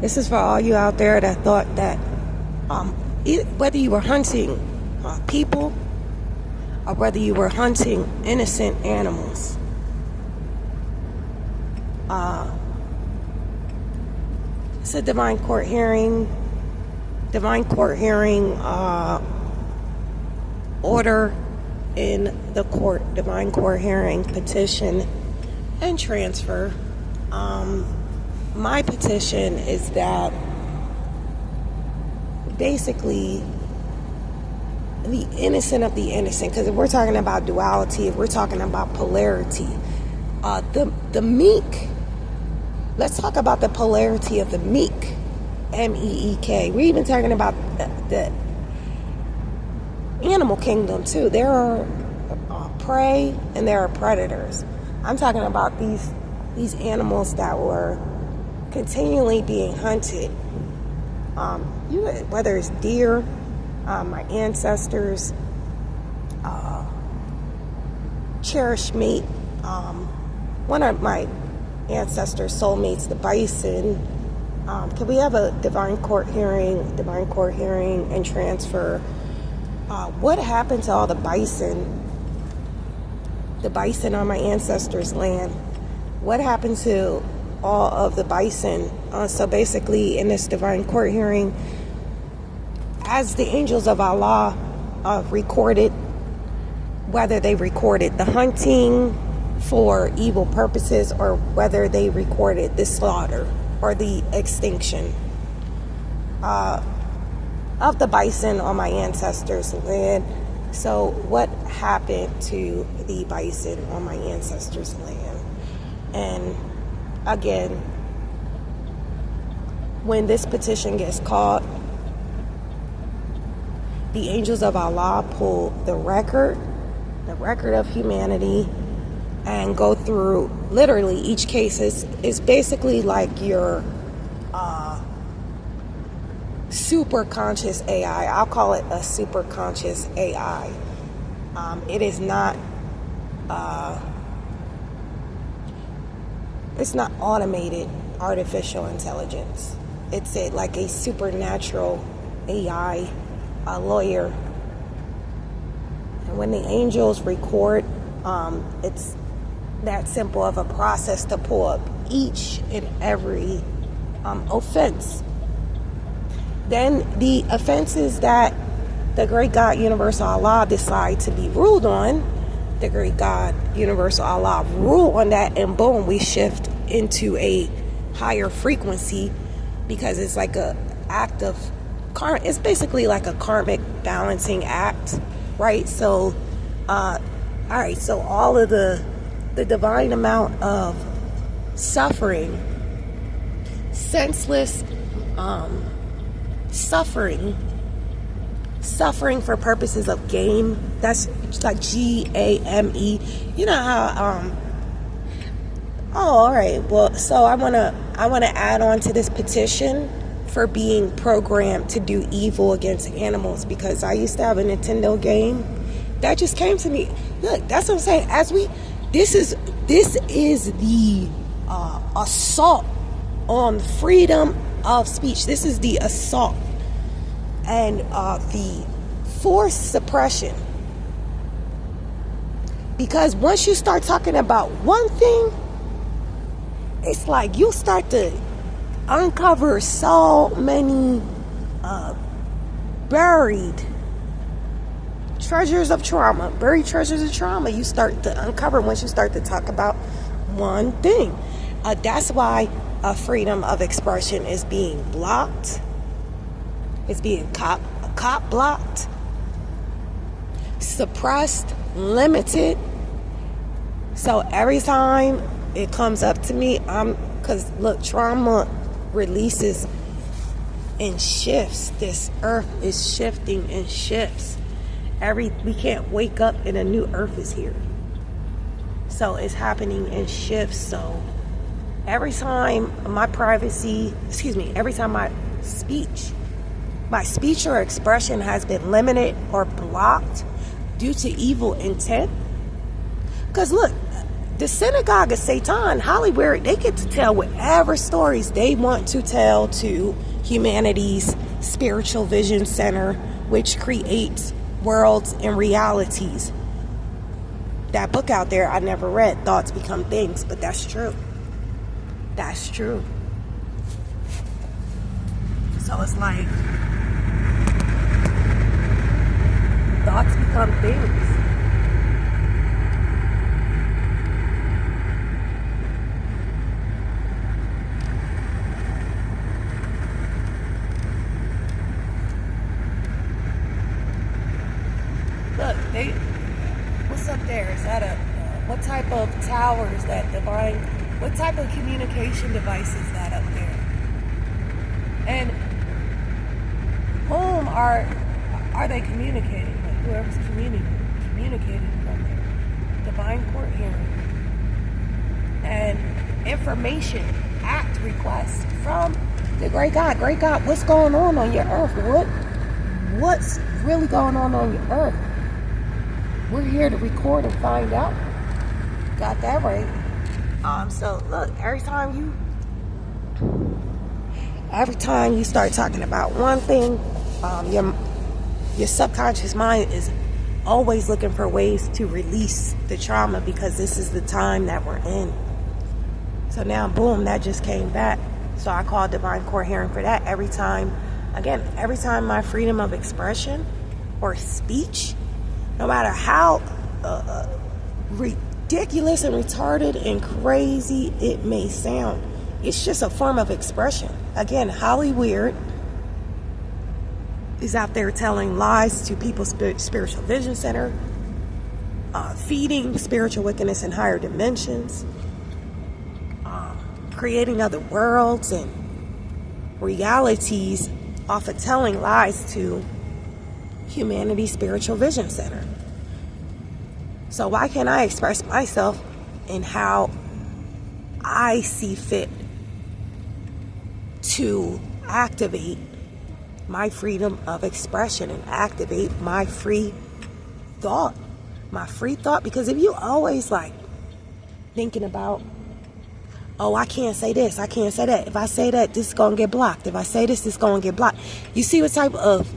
This is for all you out there that thought that whether you were hunting people or whether you were hunting innocent animals, it's a divine court hearing. Order in the court, divine court hearing, petition, and transfer. My petition is that basically the innocent of the innocent, because if we're talking about duality, if we're talking about polarity, the meek, let's talk about the polarity of the meek, M-E-E-K. We're even talking about the animal kingdom too. There are prey and there are predators. I'm talking about these animals that were continually being hunted. Whether it's deer, my ancestors, cherished mate, one of my ancestors' soulmates, the bison. Can we have a divine court hearing and transfer? What happened to all the bison on my ancestors' land? What happened to all of the bison? So basically, in this divine court hearing, as the angels of Allah recorded, whether they recorded the hunting for evil purposes or whether they recorded the slaughter or the extinction of the bison on my ancestors' land. So what happened to the bison on my ancestors' land? And again, when this petition gets called, the angels of Allah pull the record of humanity, and go through literally each case. Is basically like your super conscious AI. I'll call it a super conscious AI. It is not it's not automated artificial intelligence. It's like a supernatural AI, a lawyer. And when the angels record, it's that simple of a process to pull up each and every offense. Then the offenses that the great God Universal Allah decide to be ruled on, the great God Universal Allah rule on that, and boom, we shift into a higher frequency, because it's like a act of karma. It's basically like a karmic balancing act, right? So all right, so all of the divine amount of suffering, senseless suffering for purposes of gain, that's like G-A-M-E. You know how all right, well, so I want to add on to this petition for being programmed to do evil against animals, because I used to have a Nintendo game that just came to me. Look, that's what I'm saying. This is the assault on freedom of speech. This is the assault and the forced suppression. Because once you start talking about one thing, it's like you start to uncover so many buried treasures of trauma. You start to uncover once you start to talk about one thing. That's why freedom of expression is being blocked. It's being cop blocked, suppressed, limited. So every time it comes up to me, because look, trauma releases and shifts. This earth is shifting and shifts. We can't wake up and a new earth is here. So it's happening in shifts. So every time every time my speech or expression has been limited or blocked due to evil intent. Because look, the synagogue of Satan, Hollywood, they get to tell whatever stories they want to tell to humanity's spiritual vision center, which creates worlds and realities. That book out there I never read, Thoughts Become Things, but that's true. That's true. So it's like, thoughts become things. Look, what's up there? Is that what type of tower is that? What type of communication device is that up there? And whom are they communicating with? Whoever's communicating from there. Divine Court hearing. And information, act, request from the great God. Great God, what's going on your earth? What's really going on your earth? We're here to record and find out. Got that right. So look, every time you start talking about one thing, your subconscious mind is always looking for ways to release the trauma, because this is the time that we're in. So now, boom, that just came back. So I called Divine Court hearing for that. Every time my freedom of expression or speech, no matter how ridiculous and retarded and crazy it may sound, it's just a form of expression. Again, Hollywood is out there telling lies to people's spiritual vision center, feeding spiritual wickedness in higher dimensions, creating other worlds and realities off of telling lies to humanity's spiritual vision center. So why can't I express myself in how I see fit to activate my freedom of expression and activate my free thought? Because if you always like thinking about, oh, I can't say this, I can't say that. If I say that, this is going to get blocked. If I say this, it's going to get blocked. You see what type of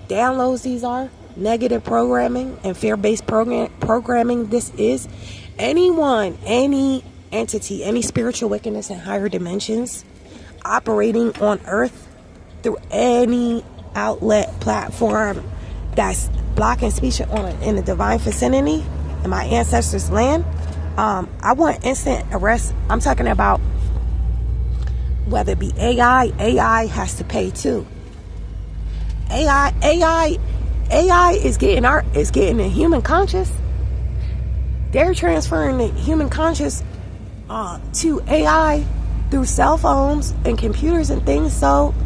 downloads these are? Negative programming and fear-based programming this is. Anyone, any entity, any spiritual wickedness in higher dimensions operating on earth through any outlet, platform that's blocking speech in the divine vicinity in my ancestors' land, I want instant arrest. I'm talking about whether it be AI has to pay too. AI is getting the human conscious. They're transferring the human conscious to AI through cell phones and computers and things. So